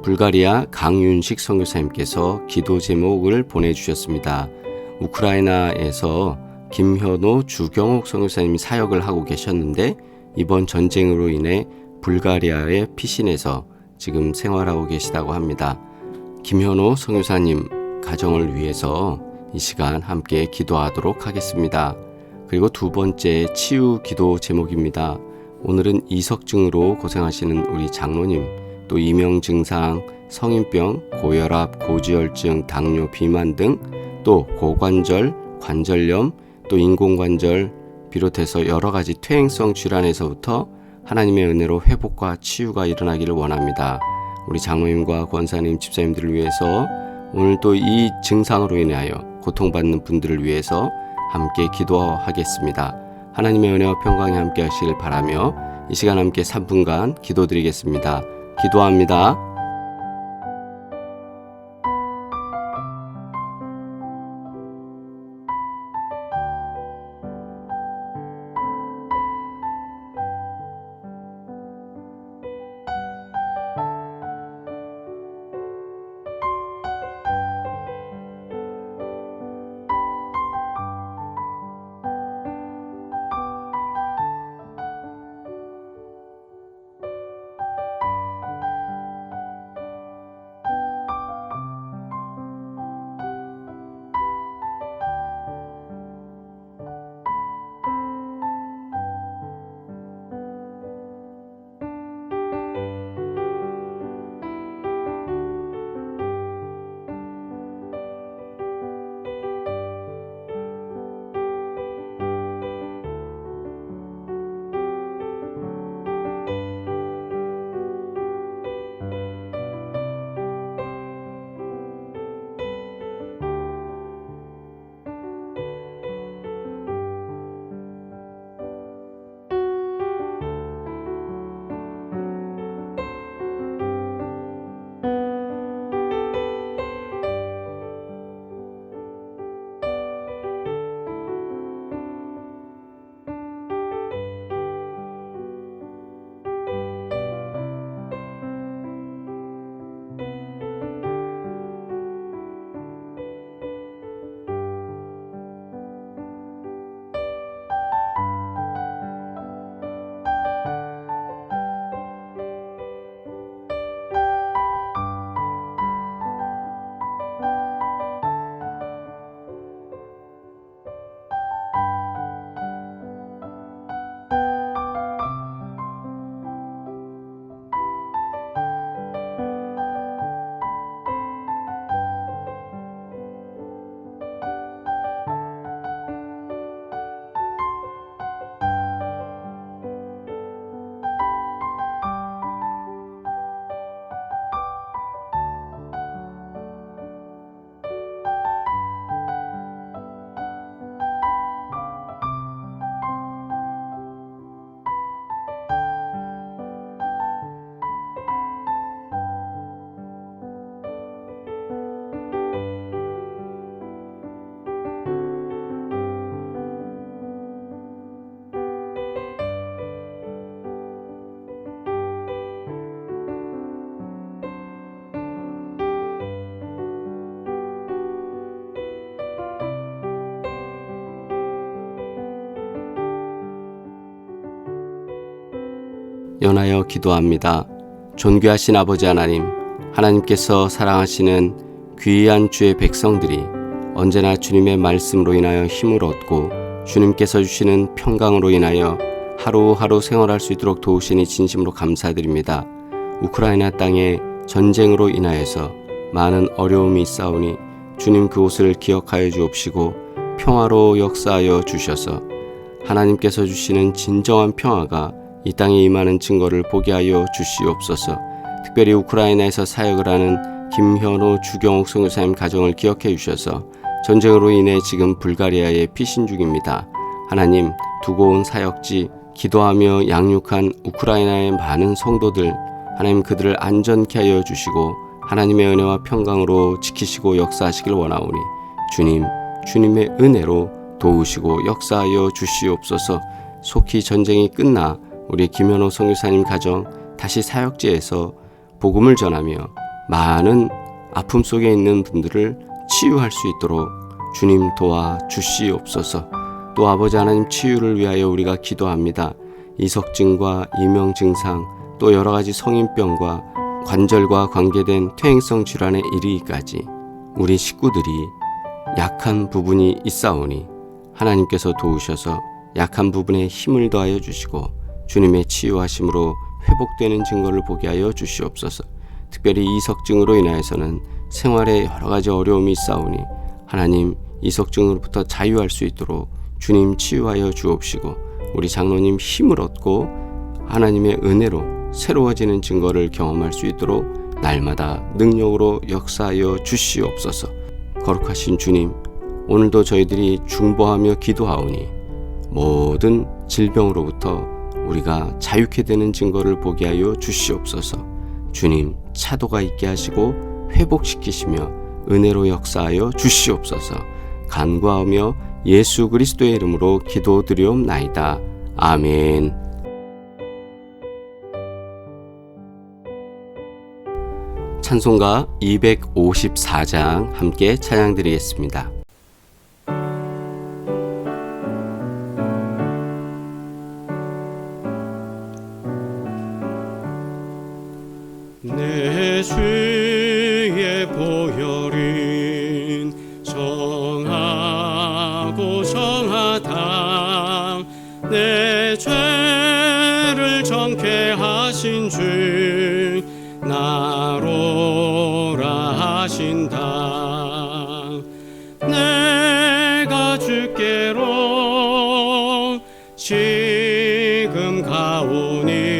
불가리아 강윤식 선교사님께서 기도 제목을 보내주셨습니다. 우크라이나에서 김현호, 주경옥 선교사님이 사역을 하고 계셨는데 이번 전쟁으로 인해 불가리아의 피신에서 지금 생활하고 계시다고 합니다. 김현호 선교사님 가정을 위해서 이 시간 함께 기도하도록 하겠습니다. 그리고 두 번째 치유 기도 제목입니다. 오늘은 이석증으로 고생하시는 우리 장로님, 또 이명 증상, 성인병, 고혈압, 고지혈증, 당뇨, 비만 등 또 고관절, 관절염, 또 인공관절 비롯해서 여러 가지 퇴행성 질환에서부터 하나님의 은혜로 회복과 치유가 일어나기를 원합니다. 우리 장로님과 권사님, 집사님들을 위해서 오늘 또 이 증상으로 인하여 고통받는 분들을 위해서 함께 기도하겠습니다. 하나님의 은혜와 평강이 함께 하시길 바라며 이 시간 함께 3분간 기도드리겠습니다. 기도합니다. 연하여 기도합니다. 존귀하신 아버지 하나님, 하나님께서 사랑하시는 귀한 주의 백성들이 언제나 주님의 말씀으로 인하여 힘을 얻고 주님께서 주시는 평강으로 인하여 하루하루 생활할 수 있도록 도우시니 진심으로 감사드립니다. 우크라이나 땅에 전쟁으로 인하여서 많은 어려움이 있사오니 주님 그곳을 기억하여 주옵시고 평화로 역사하여 주셔서 하나님께서 주시는 진정한 평화가 이 땅에 임하는 증거를 보게 하여 주시옵소서. 특별히 우크라이나에서 사역을 하는 김현호, 주경옥 선교사님 가정을 기억해 주셔서 전쟁으로 인해 지금 불가리아에 피신 중입니다. 하나님, 두고 온 사역지, 기도하며 양육한 우크라이나의 많은 성도들, 하나님 그들을 안전케 하여 주시고 하나님의 은혜와 평강으로 지키시고 역사하시길 원하오니 주님의 은혜로 도우시고 역사하여 주시옵소서. 속히 전쟁이 끝나 우리 김현호 선교사님 가정 다시 사역지에서 복음을 전하며 많은 아픔 속에 있는 분들을 치유할 수 있도록 주님 도와 주시옵소서. 또 아버지 하나님, 치유를 위하여 우리가 기도합니다. 이석증과 이명 증상, 또 여러 가지 성인병과 관절과 관계된 퇴행성 질환에 이르기까지 우리 식구들이 약한 부분이 있사오니 하나님께서 도우셔서 약한 부분에 힘을 더하여 주시고 주님의 치유하심으로 회복되는 증거를 보게 하여 주시옵소서. 특별히 이석증으로 인하여서는 생활에 여러 가지 어려움이 있사오니 하나님, 이석증으로부터 자유할 수 있도록 주님 치유하여 주옵시고 우리 장로님 힘을 얻고 하나님의 은혜로 새로워지는 증거를 경험할 수 있도록 날마다 능력으로 역사하여 주시옵소서. 거룩하신 주님, 오늘도 저희들이 중보하며 기도하오니 모든 질병으로부터 우리가 자유케 되는 증거를 보게 하여 주시옵소서. 주님, 차도가 있게 하시고 회복시키시며 은혜로 역사하여 주시옵소서. 간구하며 예수 그리스도의 이름으로 기도드리옵나이다. 아멘. 찬송가 254장 함께 찬양드리겠습니다. 내 주의 보혈은 정하고 정하다. 내 죄를 정케 하신 주 나로라 하신다. 내가 주께로 지금 가오니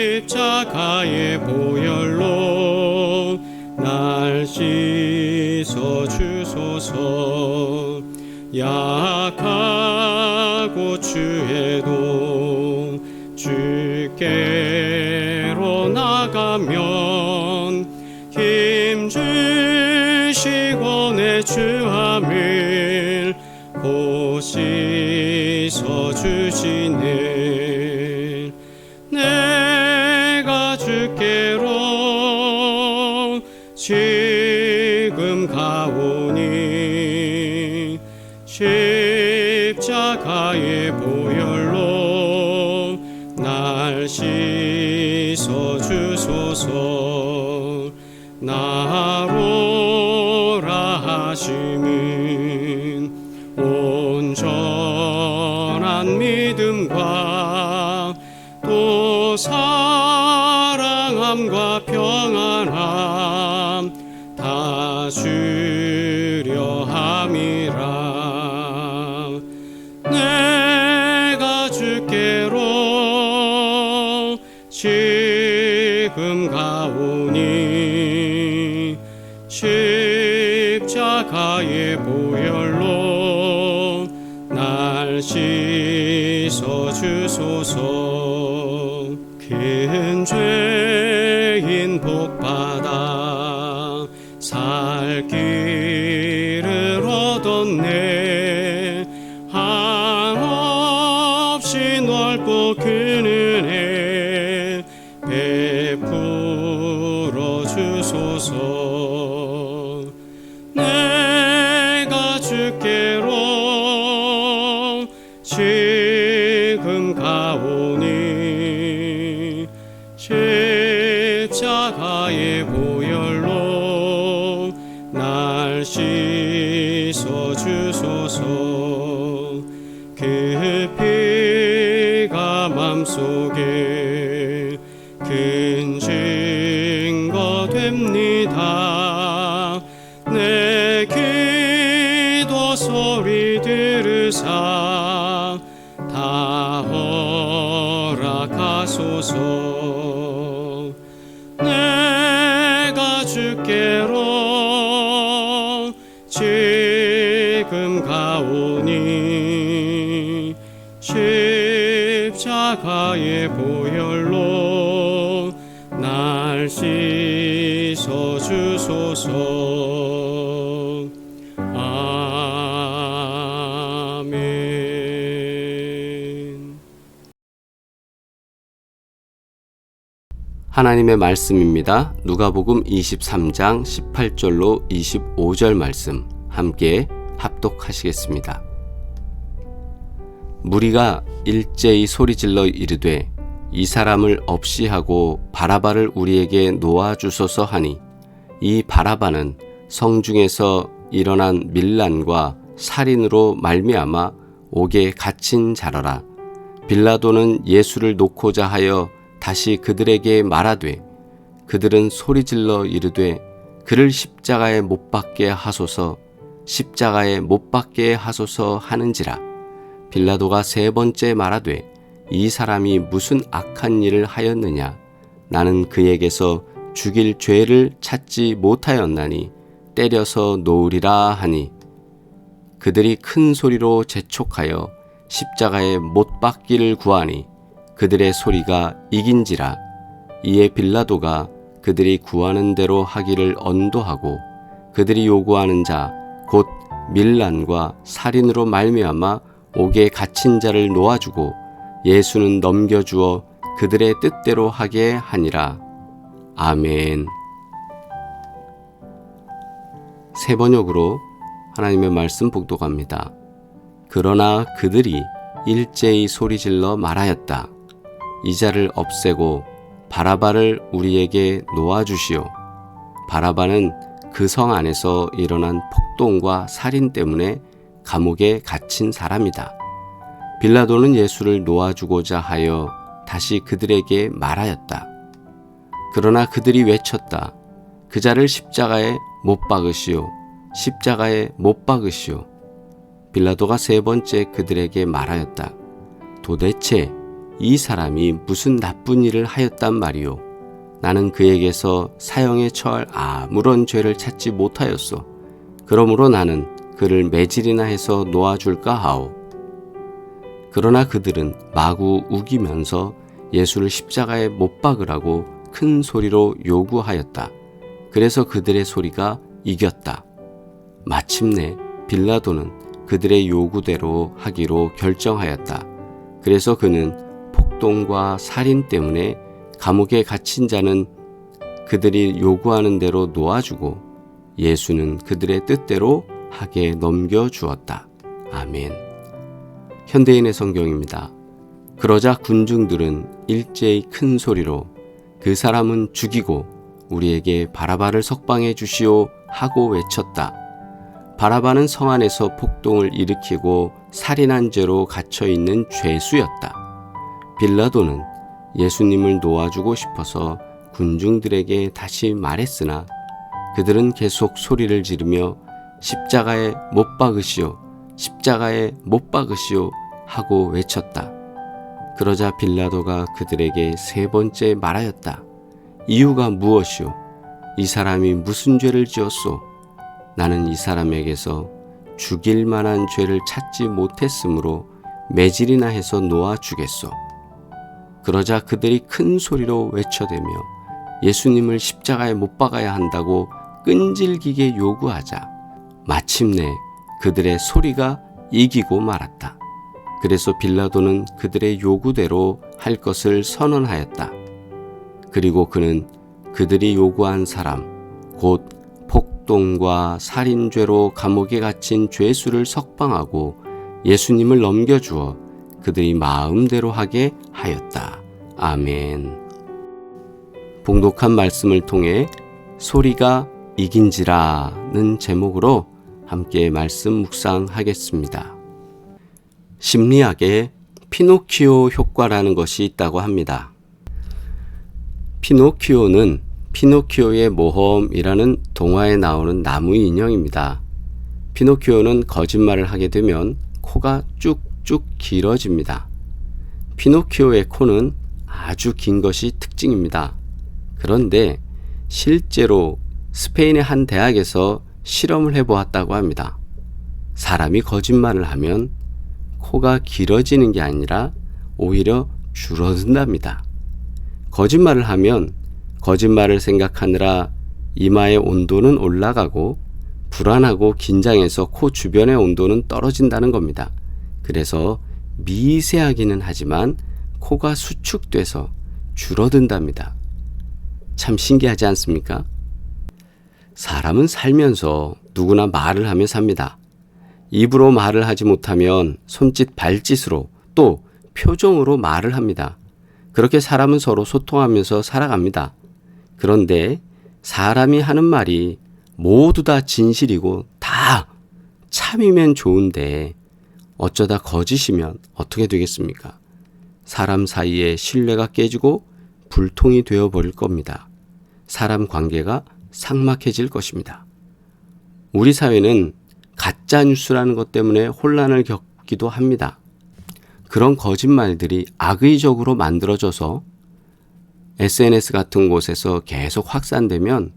십자가의 보혈로 날 씻어 주소서. 약하고 추해도 주께로 나가면 힘 주시고 내 주함을 곧 씻어 주시네. 내가 주께로 지금 가오니 십자가의 보혈로 날 씻어 주소서. 나로라 하심은 온전한 믿음과 또 사랑함과 평안함 다 주려 함이라. 내가 주께로 지금 가오니 십자가의 보혈로 날 씻어 주소서. 큰 죄인 복받아 살 길을 얻었네. 한없이 넓고 큰 은혜 베풀어 주소서. 내가 주께로 지금 가오니 십자가의 보혈로 날 씻어 주소서. 그 피가 맘속에 큰 증거 됩니다. 내 기도 소리 들으사 다 허락하소서. 내가 주께로 지금 가오니 십자가의 보혈로 날 씻어 주소서. 아멘. 하나님의 말씀입니다. 누가복음 23장 18절로 25절 말씀 함께 합독하시겠습니다. 무리가 일제히 소리질러 이르되 이 사람을 없이 하고 바라바를 우리에게 놓아 주소서 하니 이 바라바는 성중에서 일어난 밀란과 살인으로 말미암아 옥에 갇힌 자러라. 빌라도는 예수를 놓고자 하여 다시 그들에게 말하되 그들은 소리질러 이르되 그를 십자가에 못 박게 하소서, 십자가에 못 박게 하소서 하는지라. 빌라도가 세 번째 말하되 이 사람이 무슨 악한 일을 하였느냐? 나는 그에게서 죽일 죄를 찾지 못하였나니 때려서 놓으리라 하니 그들이 큰 소리로 재촉하여 십자가에 못 박기를 구하니 그들의 소리가 이긴지라. 이에 빌라도가 그들이 구하는 대로 하기를 언도하고 그들이 요구하는 자 곧 밀란과 살인으로 말미암아 옥에 갇힌 자를 놓아주고 예수는 넘겨주어 그들의 뜻대로 하게 하니라. 아멘. 세 번역으로 하나님의 말씀 복독합니다. 그러나 그들이 일제히 소리질러 말하였다. 이 자를 없애고 바라바를 우리에게 놓아주시오. 바라바는 그 성 안에서 일어난 폭동과 살인 때문에 감옥에 갇힌 사람이다. 빌라도는 예수를 놓아주고자 하여 다시 그들에게 말하였다. 그러나 그들이 외쳤다. 그 자를 십자가에 못 박으시오. 십자가에 못 박으시오. 빌라도가 세 번째 그들에게 말하였다. 도대체 이 사람이 무슨 나쁜 일을 하였단 말이오. 나는 그에게서 사형에 처할 아무런 죄를 찾지 못하였소. 그러므로 나는 그를 매질이나 해서 놓아줄까 하오. 그러나 그들은 마구 우기면서 예수를 십자가에 못 박으라고 큰 소리로 요구하였다. 그래서 그들의 소리가 이겼다. 마침내 빌라도는 그들의 요구대로 하기로 결정하였다. 그래서 그는 폭동과 살인 때문에 감옥에 갇힌 자는 그들이 요구하는 대로 놓아주고 예수는 그들의 뜻대로 하게 넘겨주었다. 아멘. 현대인의 성경입니다. 그러자 군중들은 일제히 큰 소리로 그 사람은 죽이고 우리에게 바라바를 석방해 주시오 하고 외쳤다. 바라바는 성 안에서 폭동을 일으키고 살인한 죄로 갇혀있는 죄수였다. 빌라도는 예수님을 놓아주고 싶어서 군중들에게 다시 말했으나 그들은 계속 소리를 지르며 십자가에 못 박으시오, 십자가에 못 박으시오 하고 외쳤다. 그러자 빌라도가 그들에게 세 번째 말하였다. 이유가 무엇이오? 이 사람이 무슨 죄를 지었소? 나는 이 사람에게서 죽일 만한 죄를 찾지 못했으므로 매질이나 해서 놓아주겠소. 그러자 그들이 큰 소리로 외쳐대며 예수님을 십자가에 못 박아야 한다고 끈질기게 요구하자 마침내 그들의 소리가 이기고 말았다. 그래서 빌라도는 그들의 요구대로 할 것을 선언하였다. 그리고 그는 그들이 요구한 사람, 곧 폭동과 살인죄로 감옥에 갇힌 죄수를 석방하고 예수님을 넘겨주어 그들이 마음대로 하게 하였다. 아멘. 봉독한 말씀을 통해 소리가 이긴지라는 제목으로 함께 말씀 묵상하겠습니다. 심리학에 피노키오 효과라는 것이 있다고 합니다. 피노키오는 피노키오의 모험이라는 동화에 나오는 나무 인형입니다. 피노키오는 거짓말을 하게 되면 코가 쭉쭉 길어집니다. 피노키오의 코는 아주 긴 것이 특징입니다. 그런데 실제로 스페인의 한 대학에서 실험을 해보았다고 합니다. 사람이 거짓말을 하면 코가 길어지는 게 아니라 오히려 줄어든답니다. 거짓말을 하면 거짓말을 생각하느라 이마의 온도는 올라가고 불안하고 긴장해서 코 주변의 온도는 떨어진다는 겁니다. 그래서 미세하기는 하지만 코가 수축돼서 줄어든답니다. 참 신기하지 않습니까? 사람은 살면서 누구나 말을 하며 삽니다. 입으로 말을 하지 못하면 손짓 발짓으로 또 표정으로 말을 합니다. 그렇게 사람은 서로 소통하면서 살아갑니다. 그런데 사람이 하는 말이 모두 다 진실이고 다 참이면 좋은데 어쩌다 거짓이면 어떻게 되겠습니까? 사람 사이에 신뢰가 깨지고 불통이 되어버릴 겁니다. 사람 관계가 삭막해질 것입니다. 우리 사회는 가짜 뉴스라는 것 때문에 혼란을 겪기도 합니다. 그런 거짓말들이 악의적으로 만들어져서 SNS 같은 곳에서 계속 확산되면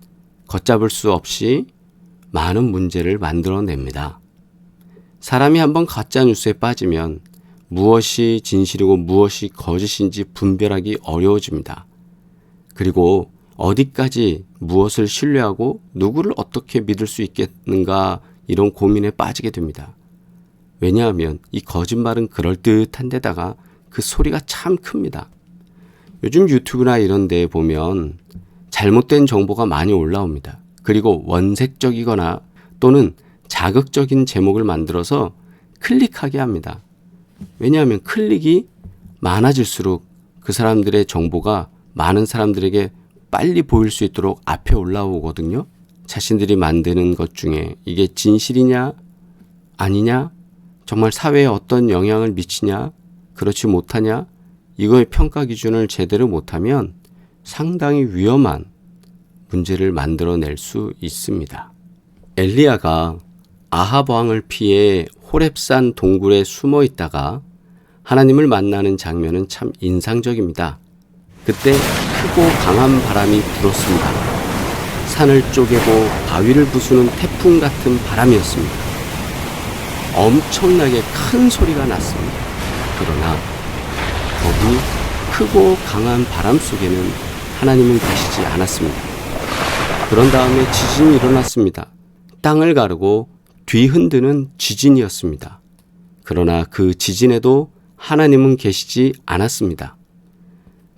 걷잡을 수 없이 많은 문제를 만들어냅니다. 사람이 한번 가짜 뉴스에 빠지면 무엇이 진실이고 무엇이 거짓인지 분별하기 어려워집니다. 그리고 어디까지 무엇을 신뢰하고 누구를 어떻게 믿을 수 있겠는가 이런 고민에 빠지게 됩니다. 왜냐하면 이 거짓말은 그럴듯한 데다가 그 소리가 참 큽니다. 요즘 유튜브나 이런 데에 보면 잘못된 정보가 많이 올라옵니다. 그리고 원색적이거나 또는 자극적인 제목을 만들어서 클릭하게 합니다. 왜냐하면 클릭이 많아질수록 그 사람들의 정보가 많은 사람들에게 빨리 보일 수 있도록 앞에 올라오거든요. 자신들이 만드는 것 중에 이게 진실이냐 아니냐, 정말 사회에 어떤 영향을 미치냐 그렇지 못하냐, 이거의 평가 기준을 제대로 못하면 상당히 위험한 문제를 만들어낼 수 있습니다. 엘리야가 아합 왕을 피해 호렙산 동굴에 숨어 있다가 하나님을 만나는 장면은 참 인상적입니다. 그때 크고 강한 바람이 불었습니다. 산을 쪼개고 바위를 부수는 태풍 같은 바람이었습니다. 엄청나게 큰 소리가 났습니다. 그러나 거기 크고 강한 바람 속에는 하나님은 계시지 않았습니다. 그런 다음에 지진이 일어났습니다. 땅을 가르고 뒤흔드는 지진이었습니다. 그러나 그 지진에도 하나님은 계시지 않았습니다.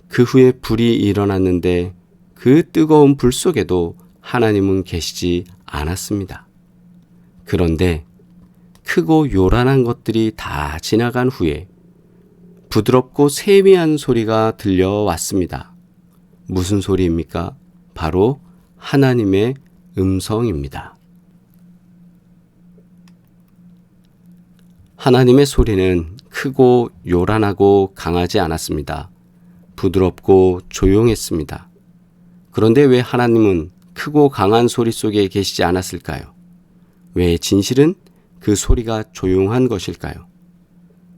그 후에 불이 일어났는데 그 뜨거운 불 속에도 하나님은 계시지 않았습니다. 그런데 크고 요란한 것들이 다 지나간 후에 부드럽고 세미한 소리가 들려왔습니다. 무슨 소리입니까? 바로 하나님의 음성입니다. 하나님의 소리는 크고 요란하고 강하지 않았습니다. 부드럽고 조용했습니다. 그런데 왜 하나님은 크고 강한 소리 속에 계시지 않았을까요? 왜 진실은 그 소리가 조용한 것일까요?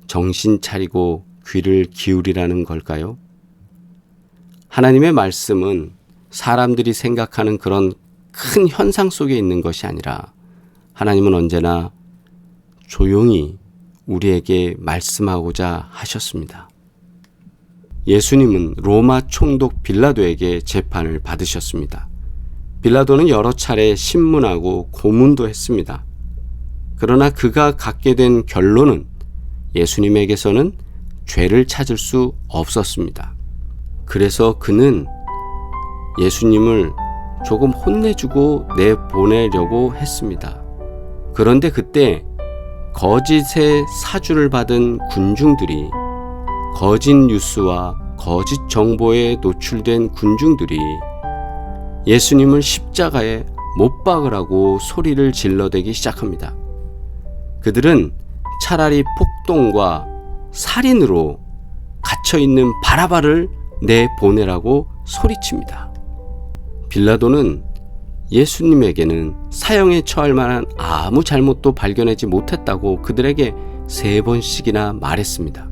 정신 차리고 귀를 기울이라는 걸까요? 하나님의 말씀은 사람들이 생각하는 그런 큰 현상 속에 있는 것이 아니라 하나님은 언제나 조용히 우리에게 말씀하고자 하셨습니다. 예수님은 로마 총독 빌라도에게 재판을 받으셨습니다. 빌라도는 여러 차례 신문하고 고문도 했습니다. 그러나 그가 갖게 된 결론은 예수님에게서는 죄를 찾을 수 없었습니다. 그래서 그는 예수님을 조금 혼내주고 내보내려고 했습니다. 그런데 그때 거짓의 사주를 받은 군중들이, 거짓 뉴스와 거짓 정보에 노출된 군중들이 예수님을 십자가에 못 박으라고 소리를 질러대기 시작합니다. 그들은 차라리 폭동과 살인으로 갇혀있는 바라바를 내보내라고 소리칩니다. 빌라도는 예수님에게는 사형에 처할 만한 아무 잘못도 발견하지 못했다고 그들에게 3번씩이나 말했습니다.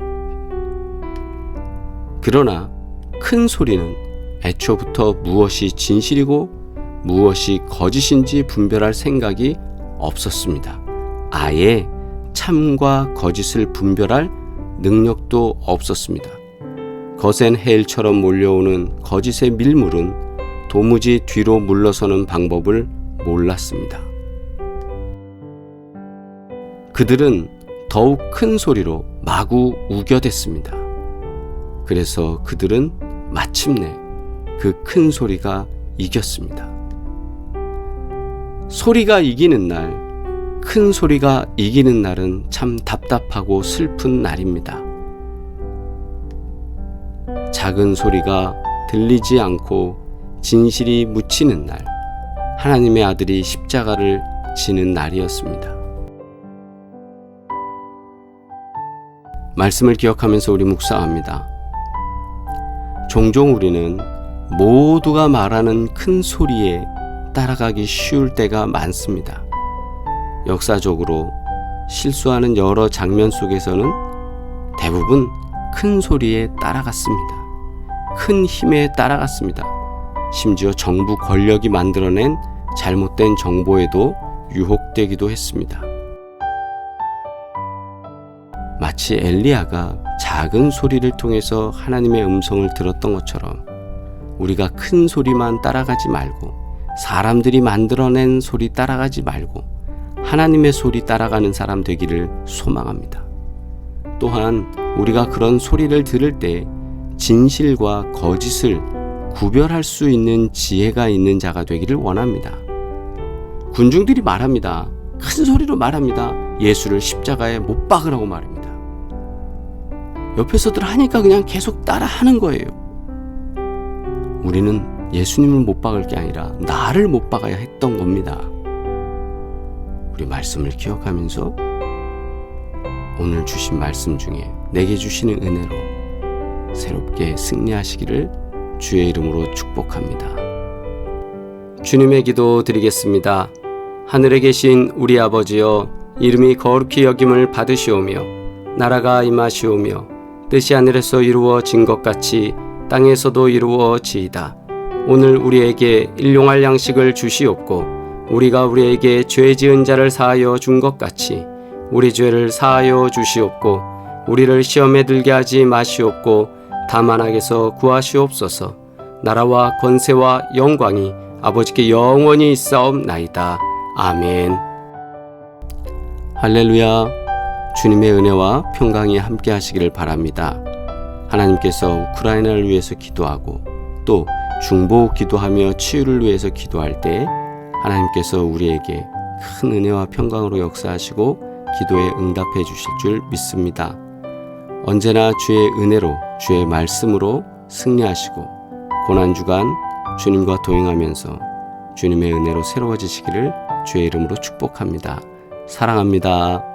그러나 큰 소리는 애초부터 무엇이 진실이고 무엇이 거짓인지 분별할 생각이 없었습니다. 아예 참과 거짓을 분별할 능력도 없었습니다. 거센 해일처럼 몰려오는 거짓의 밀물은 도무지 뒤로 물러서는 방법을 몰랐습니다. 그들은 더욱 큰 소리로 마구 우겨댔습니다. 그래서 그들은 마침내 그 큰 소리가 이겼습니다. 소리가 이기는 날, 큰 소리가 이기는 날은 참 답답하고 슬픈 날입니다. 작은 소리가 들리지 않고 진실이 묻히는 날, 하나님의 아들이 십자가를 지는 날이었습니다. 말씀을 기억하면서 우리 묵상합니다. 종종 우리는 모두가 말하는 큰 소리에 따라가기 쉬울 때가 많습니다. 역사적으로 실수하는 여러 장면 속에서는 대부분 큰 소리에 따라갔습니다. 큰 힘에 따라갔습니다. 심지어 정부 권력이 만들어낸 잘못된 정보에도 유혹되기도 했습니다. 마치 엘리야가 작은 소리를 통해서 하나님의 음성을 들었던 것처럼 우리가 큰 소리만 따라가지 말고 사람들이 만들어낸 소리 따라가지 말고 하나님의 소리 따라가는 사람 되기를 소망합니다. 또한 우리가 그런 소리를 들을 때 진실과 거짓을 구별할 수 있는 지혜가 있는 자가 되기를 원합니다. 군중들이 말합니다. 큰 소리로 말합니다. 예수를 십자가에 못 박으라고 말합니다. 옆에서들 하니까 그냥 계속 따라 하는 거예요. 우리는 예수님을 못 박을 게 아니라 나를 못 박아야 했던 겁니다. 우리 말씀을 기억하면서 오늘 주신 말씀 중에 내게 주시는 은혜로 새롭게 승리하시기를 주의 이름으로 축복합니다. 주님의 기도 드리겠습니다. 하늘에 계신 우리 아버지여, 이름이 거룩히 여김을 받으시오며 나라가 임하시오며 뜻이 하늘에서 이루어진 것 같이 땅에서도 이루어지이다. 오늘 우리에게 일용할 양식을 주시옵고 우리가 우리에게 죄 지은 자를 사하여 준 것 같이 우리 죄를 사하여 주시옵고 우리를 시험에 들게 하지 마시옵고 다만 악에서 구하시옵소서. 나라와 권세와 영광이 아버지께 영원히 있사옵나이다. 아멘. 할렐루야. 주님의 은혜와 평강이 함께 하시기를 바랍니다. 하나님께서 우크라이나를 위해서 기도하고 또 중보 기도하며 치유를 위해서 기도할 때 하나님께서 우리에게 큰 은혜와 평강으로 역사하시고 기도에 응답해 주실 줄 믿습니다. 언제나 주의 은혜로 주의 말씀으로 승리하시고 고난주간 주님과 동행하면서 주님의 은혜로 새로워지시기를 주의 이름으로 축복합니다. 사랑합니다.